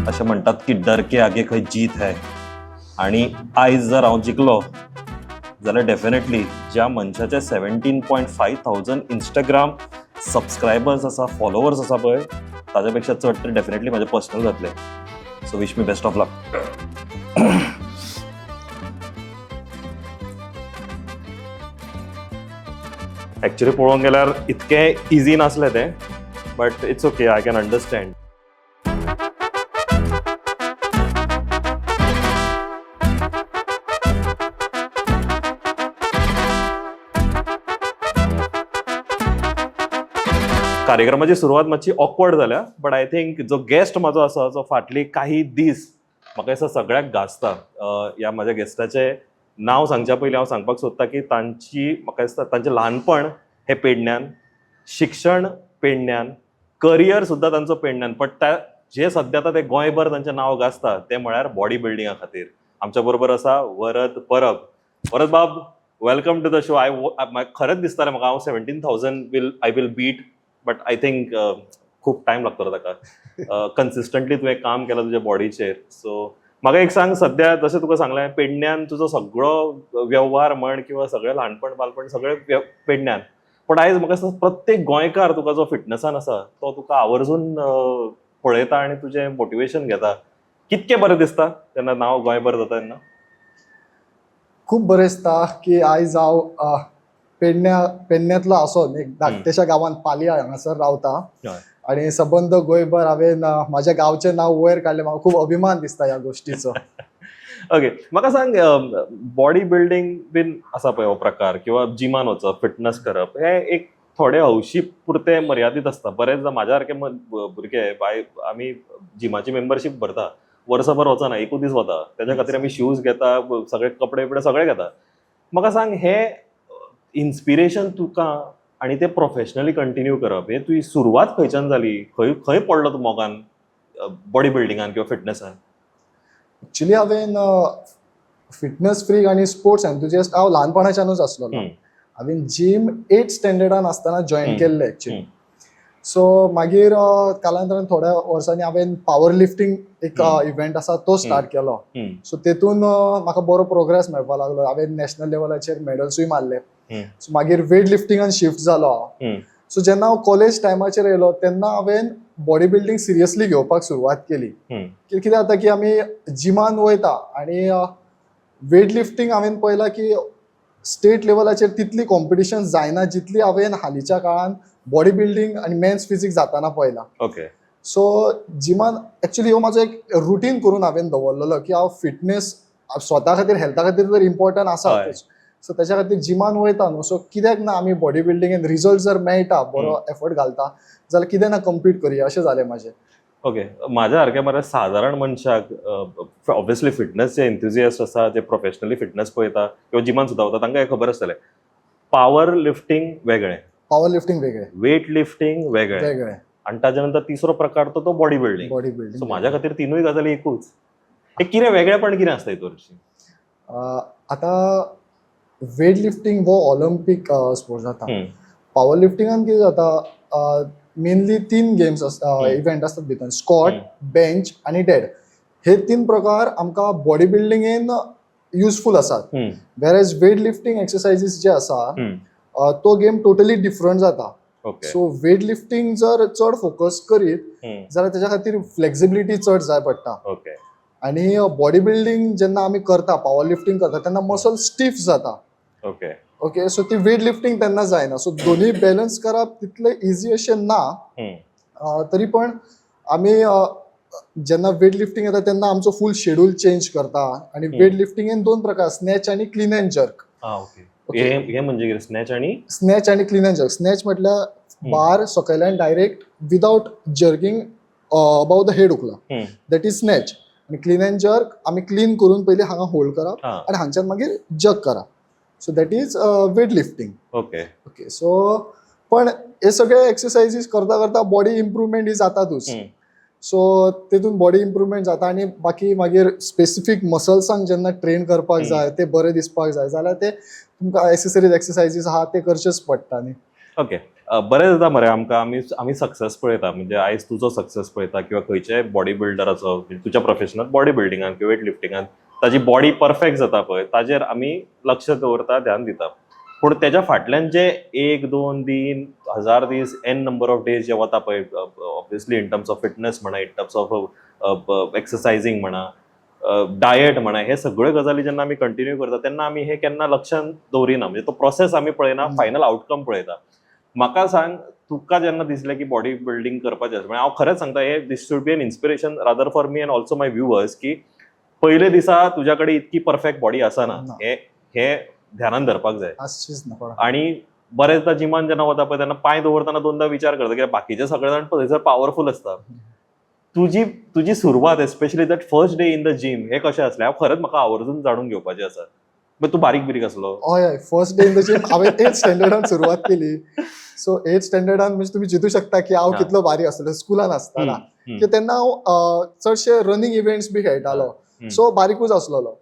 असे म्हणतात की डर के आगे खंय जीत है. आणि आयज जर हांव जिखलो जाल्यार डेफिनेटली ज्या मनशाचे 17.5 इंस्टाग्राम सबस्क्रायबर्स आसा, फॉलोवर्स आसा पळय, ताच्या पेक्षा चड तर डेफिनेटली माझे पर्सनल जातले. So wish me best of luck. Actually पळोवंक गेल्यार इतके इजी नासले ते, but it's okay, I can understand. कार्यक्रमाची सुरवात मातशी ऑकवर्ड जाल्या, बट आय थिंक जो गेस्ट माझो आसा जो फाटली काही दीस म्हाका दिसता सगळ्याक गाजता. ह्या माझ्या गेस्टाचे नाव सांगच्या पयलीं हांव सांगपाक सोदता की तांची म्हाका दिसता तांचें ल्हानपण हे पेडण्यान, शिक्षण पेडण्यान, करियर सुद्दां तांचो पेडण्यान, बट जे सद्या आतां ते गोंयभर तांचें नांव गाजता तें म्हळ्यार बॉडी बिल्डिंगा खातीर. आमच्या बरोबर आसा वरद परब. वरद बाब, वेलकम टू द शो. खरेंच दिसतालें म्हाका हांव 17,000 I will beat, but I think खूप टाइम लागतो ताका. कन्सिस्टंटली तुवें काम केलां तुज्या बॉडीचेर. सो म्हाका एक सांग, सद्या जशें तुका सांगलें पेडण्यान तुजो सगळो व्यवहार म्हण किंवा सगळें ल्हानपण बालपण सगळें पेडण्यान, पण आयज म्हाका दिसता प्रत्येक गोंयकार तुका जो फिटनसान आसा तो तुका आवर्जून पळयता आनी तुजें मोटिवेशन घेता. कितकें बरें दिसता तेन्ना नांव गोंयभर जाता तेन्ना? खूप बरें दिसता की आयज हांव पेडण्यातलो आसून एक धाकट्याशा गांवांत पालया हांगासर रावता आणि सबंद गोंयभर हांवें म्हाज्या गांवचें नांव वयर काडलें. म्हाका खूप अभिमान दिसता ह्या गोष्टीचो. ओके, म्हाका सांग, बॉडी बिल्डिंग बीन आसा पळय हो प्रकार, किंवा जिमान वचप, फिटनस करप, हे एक थोडे हौशी पुरते मर्यादीत आसता. बरेचदा म्हाज्या सारके भुरगे आमी जिमाची मेंबरशीप भरता, वर्सभर वचना, एकूच दीस वता, त्याच्या खातीर आमी शूज घेता, सगळे कपडे बिपडे सगळे घेता. म्हाका सांग, हे इन्स्पिरेशन तुका आणि ते प्रोफेशनली कंटिन्यू करप, हे तुजी सुरवात खंयच्यान जाली? खंय पडलो तूं मोगान बॉडी बिल्डिंगान किंवा फिटनसान? एक्चुली हांवें फिटनस फ्रीक आनी स्पोर्ट्स एन्थुजियास्ट हांव ल्हानपणाच्यानूच आसलोलो. हांवें जिम 8th स्टँडर्डान आसतना जॉयन केल्लें एक्चुली. सो मागीर कालांतरान थोड्या वर्सांनी हांवें पावर लिफ्टिंग एक इव्हेंट आसा तो स्टार्ट केलो. सो तेतून म्हाका बरो प्रोग्रेस मेळपाक लागलो. हांवें नॅशनल लेवलाचेर मेडल्सूय मारले. सो मागीर वेट लिफ्टिंगान शिफ्ट जालो हांव. सो जेन्ना हांव कॉलेज टायमाचेर येयलो तेन्ना हांवें बॉडी बिल्डिंग सिरियसली घेवपाक सुरवात केली. कितें जाता की आमी जिमान वयता आनी वेट लिफ्टिंग हांवें पळयलां की स्टेट लेवलाचेर तितली कॉम्पिटिशन जायना जितली हांवें हालींच्या काळान बॉडी बिल्डिंग आनी मेन्स फिजिक्स जाताना पळयलां. ओके. सो जिमान एक्चुली हो म्हाजो एक रुटीन करून हांवें दवरलेलो की हांव फिटनेस स्वता खातीर हेल्था खातीर तर इम्पॉर्टंट आसाच. सो त्याच्या खातीर जिमान वयता न्हू, सो कित्याक ना आमी बॉडी बिल्डिंगेन रिजल्ट जर मेळटा, बरो एफर्ट घालता जाल्यार कितें ना कम्पीट करया अशें जालें म्हाजें. ओके, माझ्या सारख्या मरे साधारण मनशाक ऑब्वियसली फिटनसचे एन्थुजियास्ट आसा, जे प्रोफेशनली फिटनस पळयता किंवा जिमान सुद्दां वता, तांकां हे खबर आसतलें. पॉवर लिफ्टिंग वेगळें, पॉवर लिफ्टिंग वेगळें, वेट लिफ्टिंग वेगळें, आणि ताच्या नंतर तिसरो प्रकार तो body building. Body building. So माझ्या खातीर तिनूय गजाली एकूच. हे कितें वेगळेपण कितें आसता हितून? आतां वेट लिफ्टिंग हो ऑलिंपिक स्पोर्ट जाता. पॉवर लिफ्टिंगान कितें जाता, मेनली 3 गेम्स आसता, इव्हेंट आसतात भितर, स्क्वॉट, बेंच आनी डेड. हे 3 प्रकार आमकां बॉडी बिल्डिंगेन युजफूल आसात. वेरएज वेट लिफ्टिंग एक्सरसाइजीस जे आसा तो गेम टोटली डिफरंट जाता. सो वेट लिफ्टिंग जर चड फोकस करीत जाल्यार त्याच्या खातीर फ्लेक्सिबिलिटी चड जाय पडटा. आणि बॉडी बिल्डिंग जेन्ना आमी करता, पॉवर लिफ्टिंग करता तेन्ना मसल स्टीफ जाता. ओके, सो ती वेट लिफ्टिंग तेन्ना जायना. सो दोन्ही बॅलन्स करप तितलें इजी अशें ना. तरी पण आमी जेन्ना वेट लिफ्टिंग येता तेन्ना आमचो फूल शेड्यूल चेंज करता. आणि वेट लिफ्टिंगेन 2 प्रकार, स्नॅच आणि क्लीन अँड जर्क. हे म्हणजे स्नॅच आणि क्लीन अँड जर्क. स्नॅच म्हटल्यार बार सकयल्यान direct without jerking above the head उखला, दॅट इज स्नॅच. आणि क्लीन अँड जर्क आमी क्लीन करून पयलीं हांगा होल्ड करप आनी हांगच्यान मागीर जर्क करप. So that is weight lifting. Okay, so पण हे सगळे एक्सरसाइजीस करता करता बॉडी इम्प्रुवमेंट ही जातातूच. सो तेतून बॉडी इम्प्रुवमेंट जाता आनी बाकी मागीर स्पेसिफीक मसल्सांक जेन्ना ट्रेन करपाक जाय, ते बरे दिसपाक जाय जाल्यार ते तुमकां एक्सेसरीज एक्सरसाइजीस आहा ते करचेच पडटा न्ही. ओके, बरेचदा मरे आमकां आमी सक्सेस पळयता, म्हणजे आयज तुजो सक्सेस पळयता किंवा खंयच्याय बॉडी बिल्डराचो, तुज्या प्रोफेशनल बॉडी बिल्डिंगान किंवा वेट लिफ्टिंगान ताजी बॉडी परफेक्ट जाता पळय ताजेर आमी लक्ष दवरता, ध्यान दिता. पूण तेच्या फाटल्यान जे 1, 2 दीन, 1000 दीस, एन नंबर ऑफ डेज जे वता पळय, obviously in terms of fitness म्हणा, इन टर्म्स ऑफ एक्सरसायझींग म्हणा, डायट म्हणा, हे सगळ्यो गजाली जेन्ना आमी कंटिन्यू करता तेन्ना आमी हे केन्ना लक्षांत दवरिना, म्हणजे तो प्रोसेस आमी पळयना, फायनल आउटकम पळयता. म्हाका सांग, तुका जेन्ना दिसलें की बॉडी बिल्डिंग करपाचें आसा, म्हणजे हांव खरेंच सांगता, हे this should be an inspiration rather for me and also my viewers, की पयले दिसा तुज्या कडेन इतकी परफेक्ट बॉडी आसना, हे ध्यानान धरपाक जाय. आणि बरेचदा जिमान जेन्ना वता पळय तेन्ना पांय दवरतना दोनदा विचार करता, कित्याक बाकीचे सगळे जाण थंयसर पॉवरफूल आसता. तुजी सुरवात, especially that first day in the gym, हे कशें आसलें? हांव खरेंच म्हाका आवर्जून जाणून घेवपाचें आसा. मागीर तूं बारीक बिरीक आसलो? हय, first day in the gym हांवें 8th स्टँडर्डान सुरवात केली. सो 8th स्टँडर्डान म्हणजे तुम्ही चिंतू शकता की हांव कितलो बारीक आसलो स्कुलान आसतना, की तेन्ना हांव चडशे रनिंग इव्हेंट्स बी खेळटालो, सो बारीकूच आसलोलो.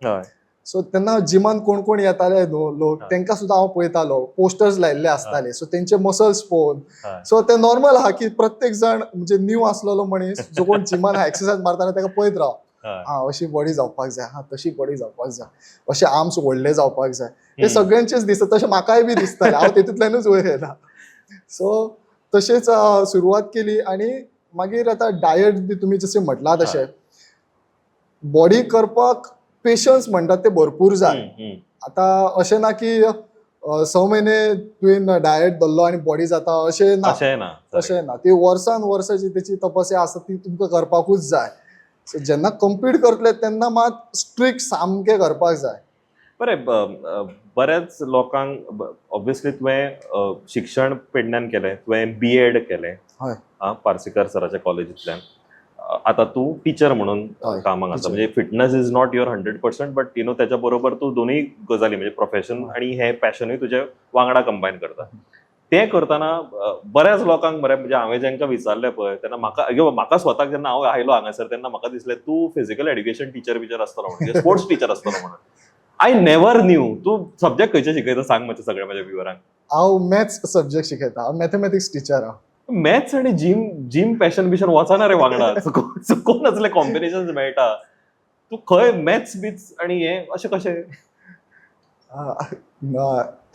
सो तेन्ना जिमान कोण कोण येताले न्हू लोक, तेंकां सुद्दां हांव पळयतालो, पोस्टर्स लायिल्ले आसताले, सो तेंचे मसल्स पळोवन. सो ते नॉर्मल आहा की प्रत्येक जण म्हणजे न्यू आसलेलो मनीस जो कोण जिमान एक्सरसाइज मारताना तेका पळयत राव, अशी बॉडी जावपाक जाय, तशी बॉडी जावपाक जाय, अशे आर्म्स व्हडले जावपाक जाय, हे सगळ्यांचेच दिसता. तशें म्हाकाय बी दिसतालें, हांव तेतूंतल्यानूच वयर येयला. सो तशेंच सुरवात केली. आणि मागीर आतां डायट बी तुमी जशें म्हटलां तशें, बॉडी करपाक पेशन्स म्हणटात ते भरपूर जाय. आतां अशें ना की 6 म्हयने तुवें डायट धरलो आनी बॉडी जाता, अशें ना. ती वर्सान वर्साची तेची तपस्या आसा, ती तुमकां करपाकूच जाय. सो जेन्ना कम्पीट करतले तेन्ना मात स्ट्रिक्ट सामकें करपाक जाय. बरें, बऱ्याच लोकांक ऑब्वियसली तुवें शिक्षण पेडण्यान केलें, तुवें BEd केलें पार्सेकर सराच्या कॉलेजींतल्यान. आता तू टीचर म्हणून कामाक आसा, म्हणजे fitness is not your 100%, but त्याच्या बरोबर तू दोन्ही गजाली म्हणजे प्रोफेशन आणि हे पॅशनूय तुजे वांगडा कंबायन करता. ते करतना बऱ्याच लोकांक म्हणजे हांवें जेंकां विचारलें पळय तेन्ना म्हाका स्वताक जेन्ना हांव आयलो हांगासर तेन्ना म्हाका दिसलें तू फिजिकल एड्युकेशन टीचर आसतलो म्हणून, स्पोर्ट्स टीचर आसतलो म्हणून. I never knew. तू सब्जेक्ट खंयचे शिकयता सांग मातशें सगळ्या म्हाज्या व्ह्युअरांक. हांव मॅथ्स सब्जेक्ट शिकयता, हांव मॅथमॅटिक्स टीचर हांव. मॅथ्स आणि जिम पॅशन बिशन वचना रे वांगडा, चुकून असले कॉम्बिनेशन मेळटा. तू खंय मॅथ्स बीच आणि हे अशें कशें?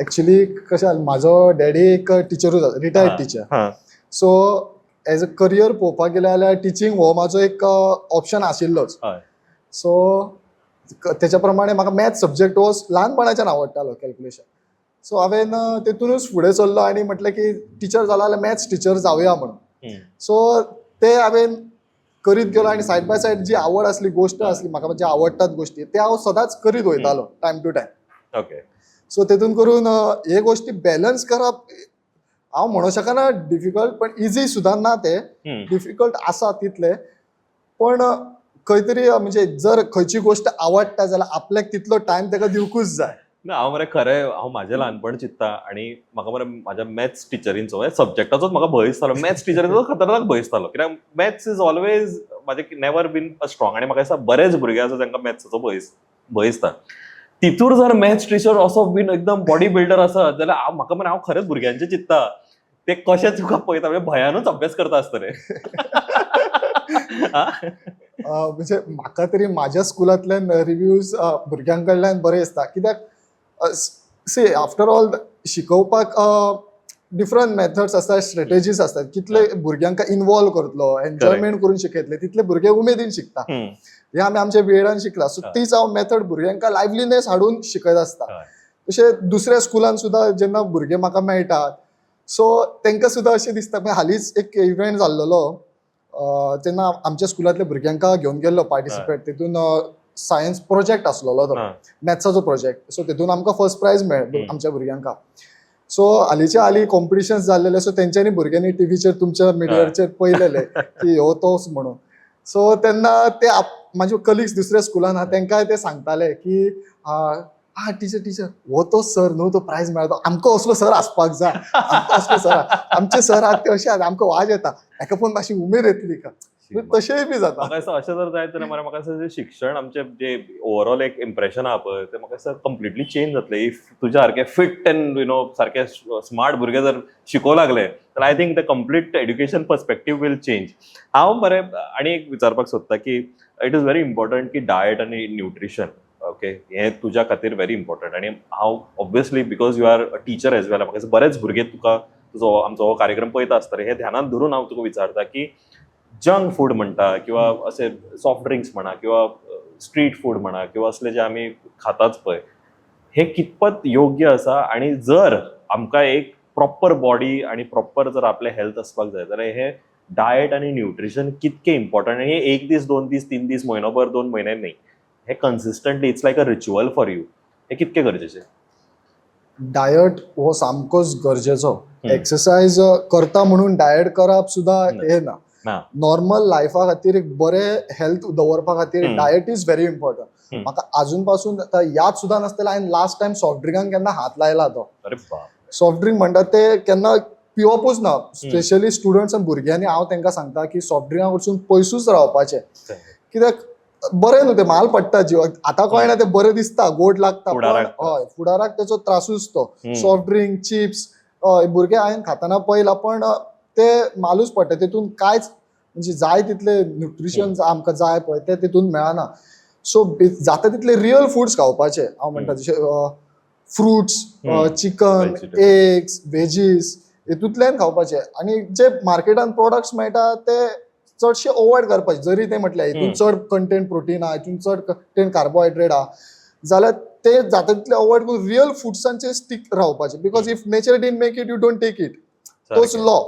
एक्चुअली कशें, म्हाजो डॅडी एक टीचरूच, retired teacher. So as a career पळोवपाक गेले जाल्यार टीचिंग हो म्हाजो एक ऑप्शन आशिल्लोच. सो तेच्या प्रमाणे म्हाका मॅथ्स सब्जेक्ट हो ल्हानपणाच्यान आवडटालो, कॅल्क्युलेशन. सो हांवें तेतूनच फुडें सरलो आनी म्हटलें की टीचर जाला जाल्यार मॅथ्स टीचर जावया म्हणून. सो ते हांवें करीत गेलो आनी सायड बाय सायड जी आवड आसली, गोश्ट आसली म्हाका जे आवडटात गोश्टी, ते हांव सदांच करीत वयतालो time to time. Okay. So तेतून करून हे गोश्टी बॅलन्स करप हांव म्हणूं शकना डिफिकल्ट, पण इजी सुद्दां ना. ते डिफिकल्ट आसा तितले, पण खंय तरी म्हणजे जर खंयची गोश्ट आवडटा जाल्यार आपल्याक तितलो टायम तेका दिवकूच जाय. ना हांव मरे खरें हांव म्हाजें ल्हानपण चित्ता आनी म्हाका मरे म्हाज्या मॅथ्स टिचरींचो सब्जेक्टाचोच म्हाका भंय दिसतालो. मॅथ्स टिचरींचो खतरनाक भंय दिसतालो, कित्याक मॅथ्स इज ऑलवेज म्हाजें नेवर बीन अ स्ट्रॉंग. आनी म्हाका दिसता बरेच भुरगे आसा जांकां मॅथ्साचो भंय दिसता. तितूर जर मॅथ्स टीचर असो बीन एकदम बॉडी बिल्डर आसत जाल्यार म्हाका मरे हांव खरेंच भुरग्यांचें चित्ता. ते कशें तुका पळयता म्हणजे भयानूच अभ्यास करता आसतले. म्हणजे म्हाका तरी म्हाज्या स्कुलांतल्यान रिव्ह्यूज भुरग्यां कडल्यान बरे दिसता, कित्याक सी आफ्टर ऑल शिकोवपाक डिफरंट मेथड्स आसतात, स्ट्रेटेजीज आसतात. कितले भुरग्यांक इन्वॉल्व करतलो, एन्जॉयमेंट करून शिकयतले, तितले भुरगे उमेदीन शिकता. हे आमी आमच्या वेळान शिकला. सो तीच हांव मेथड भुरग्यांक लायव्हलीनेस हाडून शिकयत आसता. तशें दुसऱ्या स्कुलान सुद्दां जेन्ना भुरगे म्हाका मेळटात, सो तांकां सुद्दां अशें दिसता. हालींच एक इव्हेंट जाल्लो तेन्ना आमच्या स्कुलांतल्या भुरग्यांक घेवन गेल्लो पार्टिसिपेट. तितून सायन्स प्रोजेक्ट आसलेलो तो, मॅथ्साचो प्रोजेक्ट. सो तितून आमकां फर्स्ट प्रायज मेळ्ळें आमच्या भुरग्यांक. सो हालींच्या हालीं कॉम्पिटिशन्स जाल्लेले, सो तेंच्यांनी भुरग्यांनी टीव्हीचेर तुमच्या मिडियाचेर पळयलेले की हो तोच म्हणून. सो तेन्ना ते म्हाजे कलिग्स दुसऱ्या स्कुलान आहा तेंकाय ते सांगताले की टीचर हो तो सर न्हू, तो प्रायज मेळ्ळो, आमकां असलो सर आसपाक जाय, आमकां असलो सर. आमचे सर आहात ते अशे आहात, आमकां वाज येता, हेका पळोवन मातशी उमेद येतली का. तशेंय बी जाता. म्हाका दिसता अशें जर जायत जाल्यार म्हाका दिसता जे शिक्षण आमचें जे ओवरऑल एक इम्प्रेशन आहा पळय तें म्हाका दिसता कंप्लिटली चेंज जातलें. इफ तुज्या सारके फिट एंड सारके स्मार्ट भुरगे जर शिकोवंक लागले तर I think the complete education perspective will change. हांव मरे आनी एक विचारपाक सोदता की इट इज व्हेरी इम्पॉर्टंट की डायट आनी न्यूट्रिशन ओके हें तुज्या खातीर व्हेरी इम्पॉर्टंट. आनी हांव obviously because you are a teacher as well म्हाका दिसता बरेच भुरगे तुका तुजो आमचो हो कार्यक्रम पळयता आसतले हे ध्यानात धरून हांव तुका विचारता की जंक फूड म्हणटा किंवा असे सॉफ्ट ड्रिंक्स म्हणा किंवा स्ट्रीट फूड म्हणा किंवा असले जे आमी खाताच पळय हे कितपत योग्य आसा. आणि जर आमकां एक प्रॉपर बॉडी आणि प्रॉपर जर आपले हेल्थ असपाक जाय जाल्यार हे डायट आणि न्यूट्रिशन कितके इम्पॉर्टंट. आणि हे 1 दीस 2 दीस 3 दीस म्हयनोभर 2 म्हयने न्ही हे consistently it's like a ritual for you. हे कितके गरजेचे. डायट हो सामकोच गरजेचो. एक्सरसाइज करता म्हणून डायट करप सुद्धा हे ना. नॉर्मल लायफा खातीर एक बरें हेल्थ दवरपा खातीर डायट इज व्हेरी इम्पॉर्टंट. म्हाका अजून पासून याद सुद्धा नासतलें हांवें लास्ट टायम सॉफ्ट ड्रिंकान केन्ना हात लायला तो. सॉफ्ट ड्रिंक म्हणटा ते केन्ना पिवपूच ना. स्पेशली स्टुडंट्स आनी भुरग्यांनी हांव तांकां सांगता की सॉफ्ट ड्रिंका कडसून पयसूच रावपाचें. कित्याक बरें न्हू तें म्हाल पडटा जिवाक. आतां कळना तें बरें दिसता गोड लागता पण हय फुडाराक तेचो त्रासूच तो. सॉफ्ट ड्रिंक चिप्स भुरगे हांवें खातना पळयलां पण ते मालूच पडटा. तेतून कांयच म्हणजे जाय तितले न्यूट्रिशन आमकां जाय पळय ते तितून मेळना. सो जाता तितले रियल फूड्स खावपाचे. हांव म्हणटा जशे फ्रुट्स चिकन एग्स व्हेजीस हेतूंतल्यान खावपाचे. आनी जे मार्केटान प्रोडक्ट्स मेळटा ते चडशे अवॉयड करपाचे. जरी ते म्हटल्यार हितून चड कंटेंट प्रोटीन आहा हितून चड कंटेंट कार्बोहायड्रेट आहा जाल्यार ते जाता तितले अवॉयड करून रियल फुड्सांचेर स्टीक रावपाचे. Because if nature didn't make it you don't take it. तोच लॉ.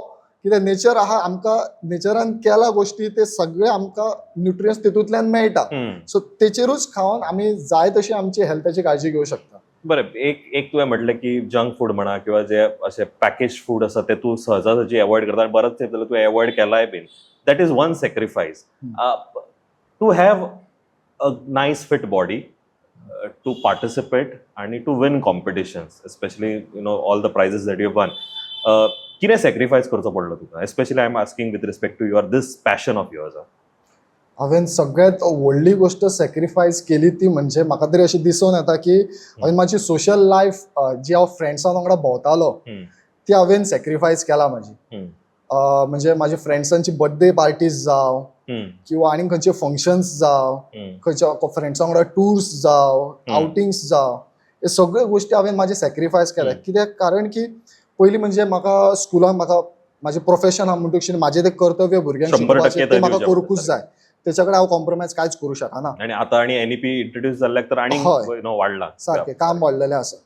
कित्याक नेचर आहा आमकां नेचरान केला गोश्टी ते सगळे आमकां न्यूट्रियन्स तेतूंतल्यान मेळटा. सो तेचेरूच खावन आमी जाय तशी आमची हेल्थाची काळजी घेवंक शकता. बरें एक तुवें म्हटलें की जंक फूड म्हणा किंवा जे असे पॅकेज फूड आसा ते तूं सहजासहजी अवॉयड करता. बरंच तेंप जाल्यार तुवें अवॉयड केलाय बीन. That is one sacrifice to have a nice fit body to participate आणि to win competitions especially all the prizes that you won. कितें सॅक्रिफायस करचो पडलो तुका especially I am asking with respect to your this passion of yours. हांवें सगळ्यांत व्हडली गोष्ट sacrifice केली ती म्हणजे म्हाका तरी अशें दिसून येता की हांवें म्हाजी सोशल लायफ जी हांव फ्रेंड्सां वांगडा भोंवतालो ती हांवें सॅक्रिफायस केला म्हाजी. म्हणजे म्हाज्या फ्रेंड्सांची बर्थडे पार्टीज जावं किंवा आनीक खंयचे फंक्शन्स जावं खंयच्या फ्रेंड्सां वांगडा टूर्स जावं आउटिंग्स जावं हे सगळ्यो गोश्टी हांवें म्हाजे सॅक्रिफायस केल्या. कित्याक कारण की पयलीं म्हणजे म्हाका स्कुलान म्हाका म्हाजें प्रोफेशन हा म्हणटकीर म्हाजें तें कर्तव्य भुरग्यांक शिकोवपाचें तें म्हाका करूंकूच जाय. त्याच्या कडेन हांव कॉम्प्रोमायज कांयच करूं शकना. आनी आतां आनी एनईपी इंट्रोड्यूस जाल्ल्याक तर आनी वाडला सारकें काम वाडलेलें आसा.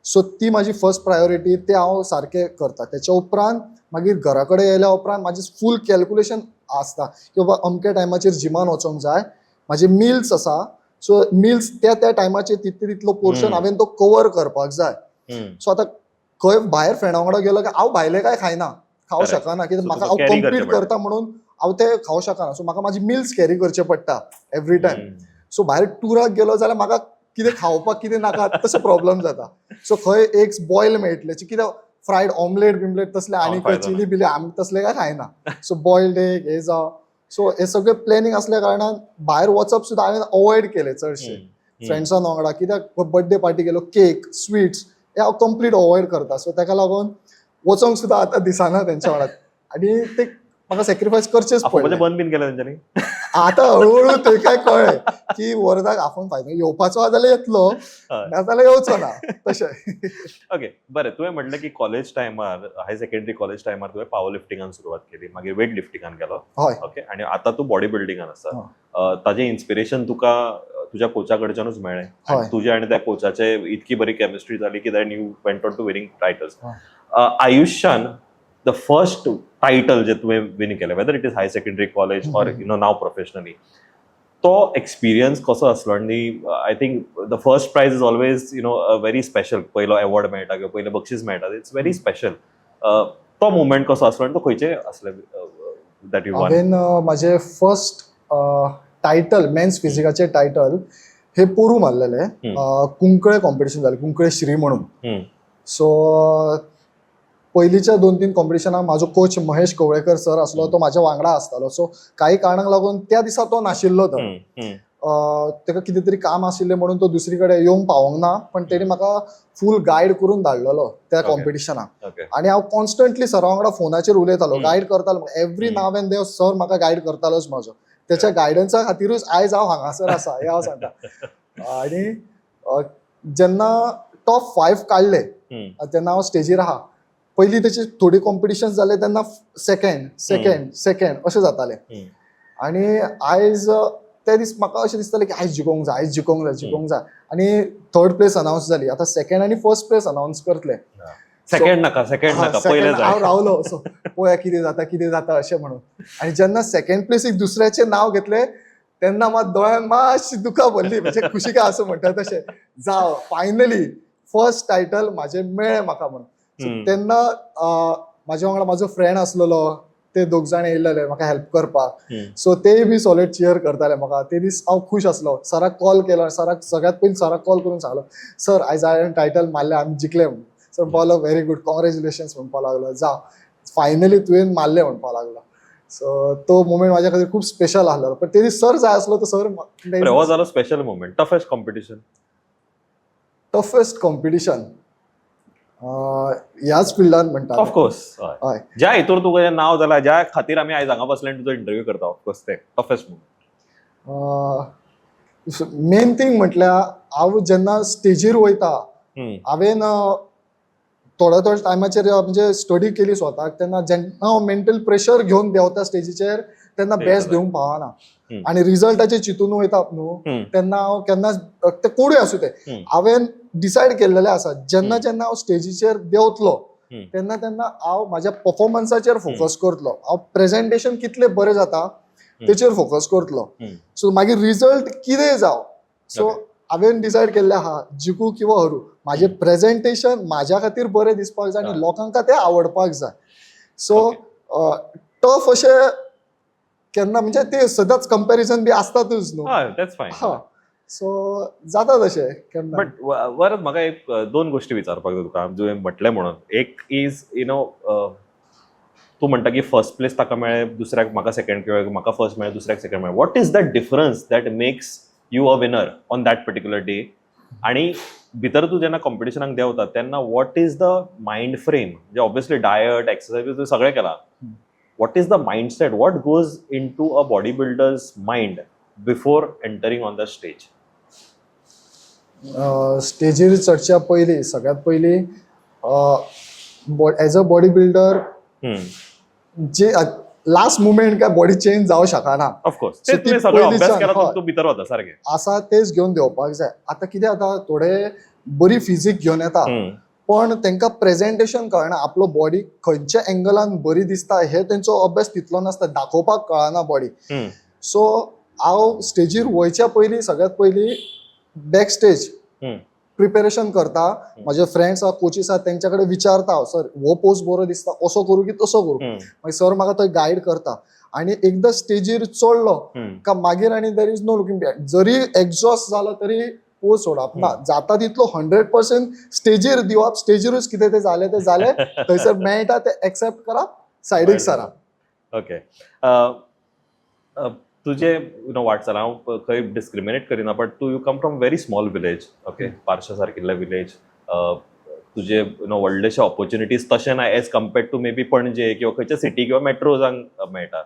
सो ती म्हाजी फर्स्ट प्रायोरिटी ते हांव सारकें करता. तेच्या उपरांत मागीर घरा कडेन येयल्या उपरांत म्हाजें फूल कॅल्क्युलेशन आसता की बाबा अमक्या टायमाचेर जिमान वचोंक जाय. म्हाजे मिल्स आसा सो मिल्स त्या टायमाचेर तितलो पोर्शन हांवें तो कवर करपाक जाय. सो आतां खंय भायर फ्रेंडा वांगडा गेलो की हांव भायलें काय खायना खावं शकना कित्याक म्हाका हांव कम्प्लीट करता म्हणून हांव ते खावं शकना. सो म्हाका म्हाजी मिल्स कॅरी करचे पडटा एवरी टायम. सो भायर टुराक गेलो जाल्यार म्हाका कितें खावपाक कितें नाका तसो प्रॉब्लेम जाता. सो खंय एग्स बॉयल मेळटले कितें फ्रायड ऑमलेट बिमलेट तसले आनी चिली बिली आमी तसले काय खायना. सो बॉयल्ड एग हे जावं. सो हे सगळे प्लॅनिंग असल्या कारणान भायर वचप सुद्दां हांवें अवॉयड केले चडशे फ्रेंड्सां वांगडा. कित्याक बर्थडे पार्टी गेलो केक स्वीट्स हे हांव कंप्लीट अवॉयड करता. सो ताका लागून वचोंक सुद्दां आतां दिसना तेंच्या वांगडा. आनी ते म्हाका सॅक्रिफायस करचेच पडले. बंद बीन केलें तेंच्यांनी. आतां हळूहळू ते काय कळ्ळें की वर्धाक आपूण फायदो येवपाचो जाल्यार येतलो नाजाल्यार येवचो ना तशें. ओके बरें तुवें म्हटलें की कॉलेज टायमार हायर सेकंडरी कॉलेज टायमार तुवें पावर लिफ्टिंगान सुरवात केली मागीर वेट लिफ्टिंगान गेलो. ओके आनी आतां तूं बॉडी बिल्डिंगान आसा. ताजें इन्स्पिरेशन तुका तुज्या कोचा कडच्यानूच मेळ्ळें. तुजे आनी त्या कोचाचे इतकी बरी केमिस्ट्री जाली की then you went on to winning titles. आयुश्यान द फर्स्ट टायटल जे तुवें विन केलें whether it is higher secondary college or now professionally तो एक्सपिरियन्स कसो आसलो. आनी I think the first prize is always a very special. पयलो award मेळटा किंवा पयलें बक्षीस मेळटा इट्स व्हेरी स्पेशल. तो मुवमेंट कसो आसलो आनी तो खंयचे असले दॅट यू वन. हांवें म्हाजें फर्स्ट टायटल मेन्स फिजिकाचें टायटल हे पोरू मारलेलें. कुंकळे कॉम्पिटिशन जालें कुंकळे श्री म्हणून. सो पयलींच्या 2-3 कॉम्पिटिशनाक म्हाजो कोच महेश कवळेकर सर आसलो, तो म्हाज्या वांगडा आसतालो. सो काही कारणाक लागून त्या दिसा तो नाशिल्लो थंय. ताका कितें तरी काम आशिल्लें म्हणून तो दुसरी कडेन येवंक पावोंक ना, पण तेणी म्हाका फूल गायड करून धाडलेलो त्या कॉम्पिटिशनाक. आनी हांव कॉन्स्टंटली सरा वांगडा फोनाचेर उलयतालो, गायड करतालो. Every now and then sir म्हाका गायड करतालोच म्हाजो. त्याच्या गायडन्सा खातीरूच आयज हांव हांगासर आसा हें हांव सांगता. आनी जेन्ना टॉप 5 काडले तेन्ना हांव स्टेजीर आहा. पयलीं तेची थोडी कॉम्पिटिशन जाले तेन्ना सेकंड अशें जातालें. आनी आयज त्या दीस म्हाका अशें दिसतालें की आयज जिखोवंक जाय. आनी 3rd प्लेस अनावन्स जाली. आतां 2nd आनी 1st प्लेस अनावन्स करतले. सेकंड नाका पयले हांव रावलो. सो पळोवया कितें जाता अशें म्हणून. आनी जेन्ना 2nd प्लेसीक दुसऱ्याचें नांव घेतलें तेन्ना मात दोळ्यांत मातशी दुखां भरली. म्हणजे खुशी काय असं म्हणटा तशें. जावं फायनली फर्स्ट टायटल म्हाजें मेळ्ळें म्हाका म्हणून. सो तेन्ना म्हाज्या वांगडा म्हाजो फ्रेंड आसलेलो, ते 2 जाण येयलेले म्हाका हेल्प करपाक. सो तेय बी सॉलिड चियर करताले म्हाका. ते दीस हांव खूश आसलो. सराक कॉल केलो. सराक सगळ्यात पयलीं सराक कॉल करून सांगलो, सर आयज हांवें टायटल मारलें, आमी जिखले म्हणून. सर म्हणपाक व्हेरी गुड, कॉंग्रॅच्युलेशन्स म्हणपाक लागलो. फायनली तुवें मारलें म्हणपाक लागलो. सो तो मोमेंट म्हाज्या खातीर खूब स्पेशल आसलो. पण ते दीस सर जाय आसलो, तो सर जालो स्पेशल मोमेंट. टफेस्ट कॉम्पिटिशन ह्याच फिल्डान म्हणटा. ऑफकोर्स हय. ज्या हितूर तुजें नांव जालां, ज्या खातीर आमी आयज हांगा बसले आनी तुजो इंटरव्यू करता, ऑफकोर्स ते टफेस्ट मोमेंट. मेन थिंग म्हटल्यार हांव जेन्ना स्टेजीर वयता, हांवें थोड्या टायमाचेर म्हणजे स्टडी केली स्वताक, तेन्ना जेन्ना हांव मेंटल प्रेशर घेवन देंवता स्टेजीचेर तेन्ना बेस्ट दिवंक पावना. आनी रिजल्टाचेर चिंतून वयता न्हू तेन्ना हांव केन्नाच ते कोणूय आसूं ते हांवें डिसायड केल्लेलें आसा, जेन्ना हांव स्टेजीचेर देंवतलो तेन्ना हांव म्हाज्या परफॉर्मन्साचेर फोकस करतलो. हांव प्रेझेंटेशन कितलें बरें जाता तेचेर फोकस करतलो. सो मागीर रिजल्ट कितेंय जावं, सो हांवें डिसायड केल्लें आहा, जिखू किंवा हरू, म्हाजें प्रेझेंटेशन म्हाज्या खातीर बरें दिसपाक जाय आनी लोकांक तें आवडपाक जाय. सो टफ अशें केन्ना म्हणजे ते सदांच कंपॅरिझन बी आसतातूच न्हू. सो जाता तशें केन्ना. बट वरद म्हाका एक 2 गोश्टी विचारपाक जाय तुका, तुवें म्हटलें म्हणून. एक इज तूं म्हणटा की फर्स्ट प्लेस ताका मेळ्ळें, दुसऱ्याक म्हाका सेकंड, किंवा म्हाका फर्स्ट मेळ्ळें दुसऱ्याक सेकंड मेळ्ळें. What is that difference that makes you a winner on that particular day? आणि भितर तूं जेन्ना कॉम्पिटिशनाक देंवता तेन्ना what is the mind frame? म्हणजे ऑब्वियसली डायट, एक्सरसाइज सगळें केलां. What is the mindset? What goes into a body builder's mind before entering on the stage? स्टेजीर चडच्या पयलीं सगळ्यात पयलीं एज अ बॉडी बिल्डर जे लास्ट मुमेंट काय बॉडी चेंज जावं शकना. ऑफकोर्स तुवें सगळो अभ्यास केला, तूं भितर वता सारकें आसा तेच घेवन देवपाक जाय. आतां कितें जाता, थोडे बरी फिजीक घेवन येता पण तांकां प्रेझेंटेशन कळना, आपलो बॉडी खंयच्या एंगलान बरी दिसता हे तेंचो अभ्यास तितलो नासता, दाखोवपाक कळना बॉडी. सो हांव स्टेजीर वयच्या पयलीं सगळ्यात पयलीं बॅक स्टेज प्रिपेरेशन करता. म्हाजे फ्रेंड्स आहा, कोचीस आहा, तेंच्या कडेन विचारता, सर हो पोज बरो दिसता, असो करूं की तसो करूं. मागीर सर म्हाका थंय गायड करता. आनी एकदां स्टेजीर चडलो का मागीर आनी there is no looking back. जरी एक्झॉस्ट जालो तरी पोज सोडप ना. जाता तितलो 100% स्टेजीर दिवप. स्टेजीरूच कितें तें जालें थंयसर मेळटा तें एक्सेप्ट करप, सायडीक सरप. ओके. तुजे वाटचाल हांव खंय डिस्क्रिमिनेट करिना, but you come from very small village. Okay, पार्शा सारकिल्लें विलेज. तुजे व्हडलेशे ऑपॉर्च्युनिटीज तशें ना as compared to may be Panaji किंवा खंयच्या सिटी किंवा मेट्रोजांक मेळटा.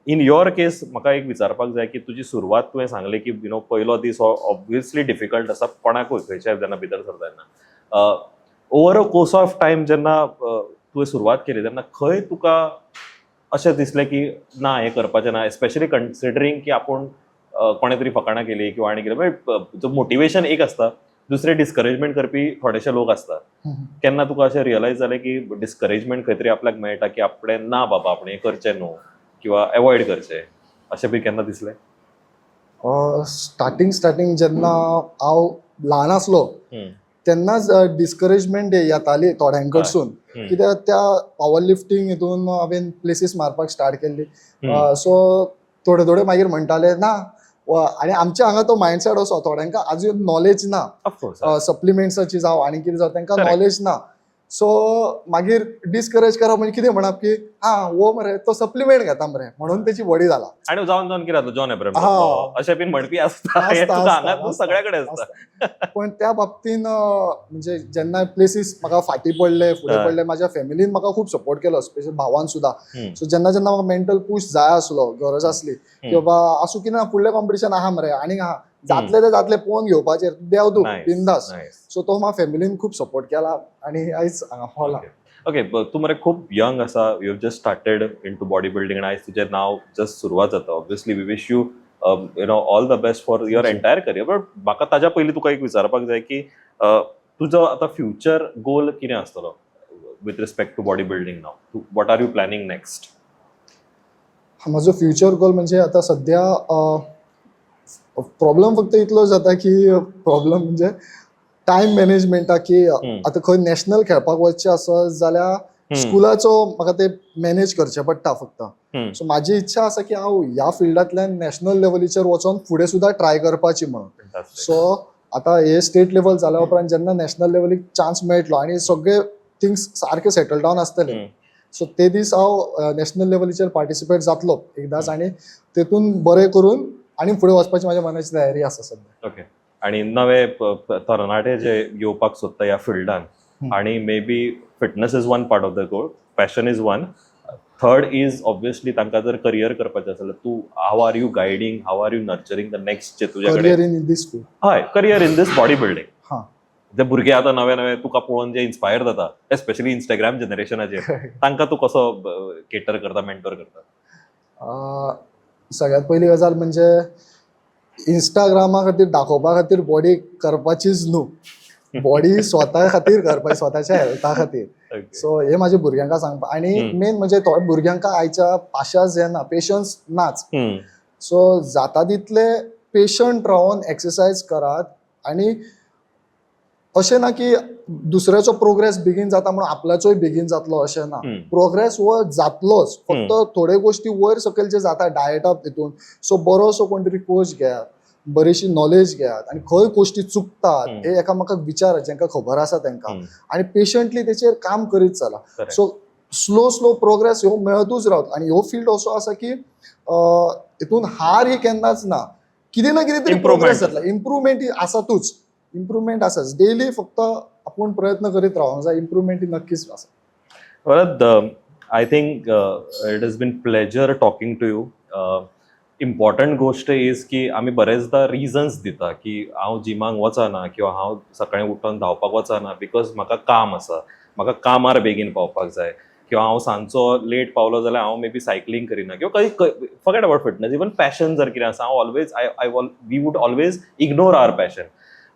इन युअर केस म्हाका एक विचारपाक जाय की तुजी सुरवात तुवें सांगली की पयलो दीस हो ऑब्वियसली डिफिकल्ट आसा कोणाकूय खंयच्याय जेन्ना भितर सरता तेन्ना. Over a course of time जेन्ना तुवें सुरवात केली तेन्ना खंय तुका अशें दिसलें की ना हें करपाचें ना, स्पेशली कन्सिडरींग की आपूण कोणे तरी फकाणां केली किंवा आनी कितें, म्हणजे मोटिवेशन एक आसता, दुसरे डिस्करेजमेंट करपी थोडेशे लोक आसता. केन्ना तुका अशें रियलायज जालें की डिस्करेजमेंट खंय तरी आपल्याक मेळटा की आपणें ना बाबा आपण हें करचें न्हू किंवा एवॉयड करचें, अशें बी केन्ना दिसलें? स्टार्टींग जेन्ना हांव ल्हान आसलो तेन्नाच डिस्करेजमेंट येताली थोड्यां कडसून, कित्याक त्या पावर लिफ्टींग हितून हांवें प्लेसीस मारपाक स्टार्ट केल्ली. सो थोडे मागीर म्हणटाले ना. आनी आमच्या हांगा तो मायंडसेट असो, थोड्यांक आजून नॉलेज ना सप्लिमेंट्साची जावं आनी कितें जावं, तांकां नॉलेज ना. सो मागीर डिस्करेज करप म्हणजे कितें म्हणप की वो मरे तो सप्लिमेंट घेता मरे म्हणून त्याची बॉडी जाला. आणि जाऊन कितें जाता जॉन एब्राहम हा. अशें बीन म्हणपी आसता हे आसता, तुका आसता, हांगा आसता, सगळ्या कडेन आसता. पण त्या बाबतीन म्हणजे जेन्ना प्लेसीस म्हाका फाटी पडले फुडें हय. पडले माझ्या फॅमिलीन म्हाका खूब सपोर्ट केलो स्पेशल भावान सुद्धा. हम्म. सो जेन्ना जेन्ना म्हाका मेंटल पुश जाय आसलो गरज आसली की बाबा आसूं की ना फुडलें कॉम्पिटिशन आहा मरे आनीक आहा जातले ते जातले पळोवन घेवपाचेर देव तूं Nice, बिंदास. nice. सो तो म्हाका फॅमिलीन खूब सपोर्ट केला आणि आयज हांगा हॉल आहा. ओके तू मरे खूप यंग आसा you just started into body building आणि आयज तुजें नाव जस्ट सुरवात जाता obviously we wish you you know all the best for your entire career. But म्हाका ताज्या पयलीं तुका एक विचारपाक जाय की तुजो आतां फ्युचर गोल कितें आसतलो with respect to body building now what are you planning next? म्हजो फ्युचर गोल म्हणजे आता सध्या प्रॉब्लेम फक्त इतलो जाता की प्रॉब्लेम म्हणजे टायम मॅनेजमेंटा की आता खंय नॅशनल खेळपाक वचचें आसत जाल्यार स्कुलाचो म्हाका ते मॅनेज करचें पडटा फक्त. सो म्हाजी इच्छा आसा की हांव ह्या फिल्डांतल्यान नॅशनल लेवलीचेर वचोन फुडें सुद्धा ट्राय करपाची म्हणून. सो आता हे स्टेट लेवल जाल्या उपरांत जेन्ना नॅशनल लेवलीक चान्स मेळटलो आनी सगळे थिंग्स सारके सेटल डावन आसतले सो ते दीस हांव नॅशनल लेवलीचेर पार्टिसिपेट जातलो एकदांच आनी तेतून बरें करून आनी फुडें वचपाची म्हाज्या मनाची तयारी आसा सध्या. ओके आणि नवे तरणाटे जे येवपाक सोदता ह्या फिल्डान आणि may be fitness is one part of the goal passion is one third is obviously तांकां जर करियर करपाचें जाल्यार तूं how are you guiding how are you nurturing the next जे तुझ्या करियर कडेन इन दीस फील्ड. हय career in this body building. हां जे भुरगे आतां नवे नवे तुका पळोवन जे इन्स्पायर जाता एस्पेशली इंस्टाग्राम जनरेशनाचेर तांकां तूं कसो केटर करता मेंटोर करता? सगळ्यात पहिली गजाल म्हणजे इंस्टाग्रामा खातीर दाखोवपा खातीर बॉडी करपाचीच न्हू बॉडी स्वता खातीर करपाची स्वताच्या हेल्था खातीर. सो हे माझ्या भुरग्यांका सांगपा आनी मेन म्हणजे थोड्या भुरग्यांका आयच्या पाशास जेन्ना पेशन्स नाच. सो जाता तितले पेशंट रावन एक्सरसाइज करात आनी अशें ना की दुसऱ्याचो प्रोग्रेस बेगीन जाता म्हणून आपल्याचोय बेगीन जातलो अशें ना. प्रोग्रेस हो जातलोच फक्त थोड्यो गोष्टी वयर सकयल जे जाता डायटा तितून. सो बरोसो कोण तरी कोच घेयात बरीशी नॉलेज घेयात आनी खंय गोष्टी चुकतात हे एकामेकाक विचारात जेंका खबर आसा तेंकां आनी पेशंटली तेचेर काम करीत चला. सो स्लो प्रोग्रेस ह्यो मेळतूच रावता आनी ह्यो फील्ड असो आसा की हितून हार ही केन्नाच ना कितें ना कितें तरी प्रोग्रेस जातला इम्प्रुवमेंट ही आसातूच इम्प्रुवमेंट आसाच डेली फक्त आपूण प्रयत्न करीत रावंक जाय इम्प्रुवमेंट ही नक्कीच आसा. Well, I think it has been pleasure talking to you. Important गोष्ट इज की आम्ही बरेचदा रिझन्स दिता की हांव जिमाक वचना किंवा हांव सकाळीं उठून धांवपाक वचना बिकॉज म्हाका काम आसा म्हाका कामार बेगीन पावपाक जाय किंवा हांव सांजचो लेट पावलो जाल्यार हांव मे बी सायकलिंग करिना किंवा forget about fitness even passion जर कितें आसा हांव always we would always ignore our passion.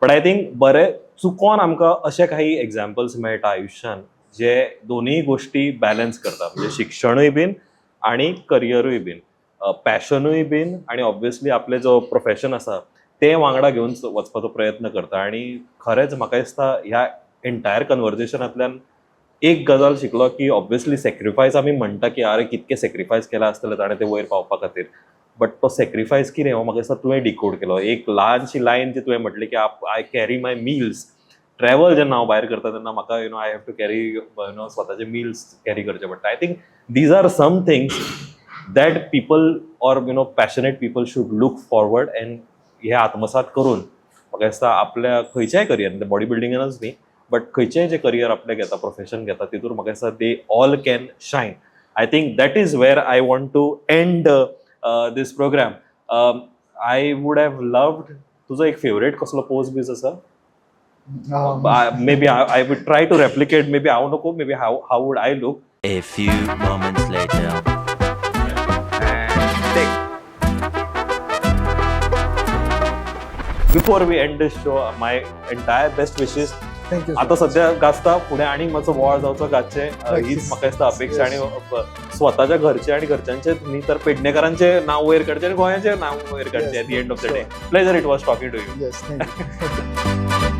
But I think बरें चुकोन आमकां अशे काही एग्जाम्पल्स मेळटा आयुश्यान जे दोनूय गोष्टी बॅलन्स करता म्हणजे शिक्षणूय बीन आणि करियरूय बीन पॅशनूय बीन आणि ऑब्वियसली आपले जो प्रोफेशन आसा ते वांगडा घेवन वचपाचो प्रयत्न करता. आणि खरेंच म्हाका दिसता ह्या एंटायर कन्वर्जेशनांतल्यान एक गजाल शिकलो की ऑब्वियसली सॅक्रिफायस आमी म्हणटा की अरे कितके सॅक्रिफायस केला आसतलें ताणें ते वयर पावपा खातीर बट तो सॅक्रिफायस कितें हो म्हाका दिसता तुवें डिकोड केलो. एक ल्हानशी लायन जी तुवें म्हटली की I carry my meals travel जेन्ना हांव भायर करता तेन्ना म्हाका आय हॅव टू कॅरी स्वताचे मील्स कॅरी करचे पडटा. I think these are some things that people or passionate people should look forward and हे आत्मसात करून म्हाका दिसता आपल्या खंयच्याय करियर बॉडी बिल्डिंगानच न्ही बट खंयचेंय जे करियर आपले घेता प्रोफेशन घेता तितून म्हाका दिसता they all can shine. I think that is where I want to end this program. I would have loved तुजो एक फेवरेट कसलो पोज बीज आसा? Maybe I would try to replicate. Maybe I don't know. Maybe how would I look? A few moments later. Before we end this show, my entire best wishes. Thank you. आता सध्या गाजता पुढे आणि माझं वॉळ जावचो गाचे हीच म्हाका दिसता अपेक्षा आणि स्वताच्या घरचे आणि घरच्यांचे न्ही तर पेडणेकरांचे नाव वयर काडचे आणि गोंयाचे नाव वयर काडचे at the end of the day. Pleasure it was talking to you. Yes thank you.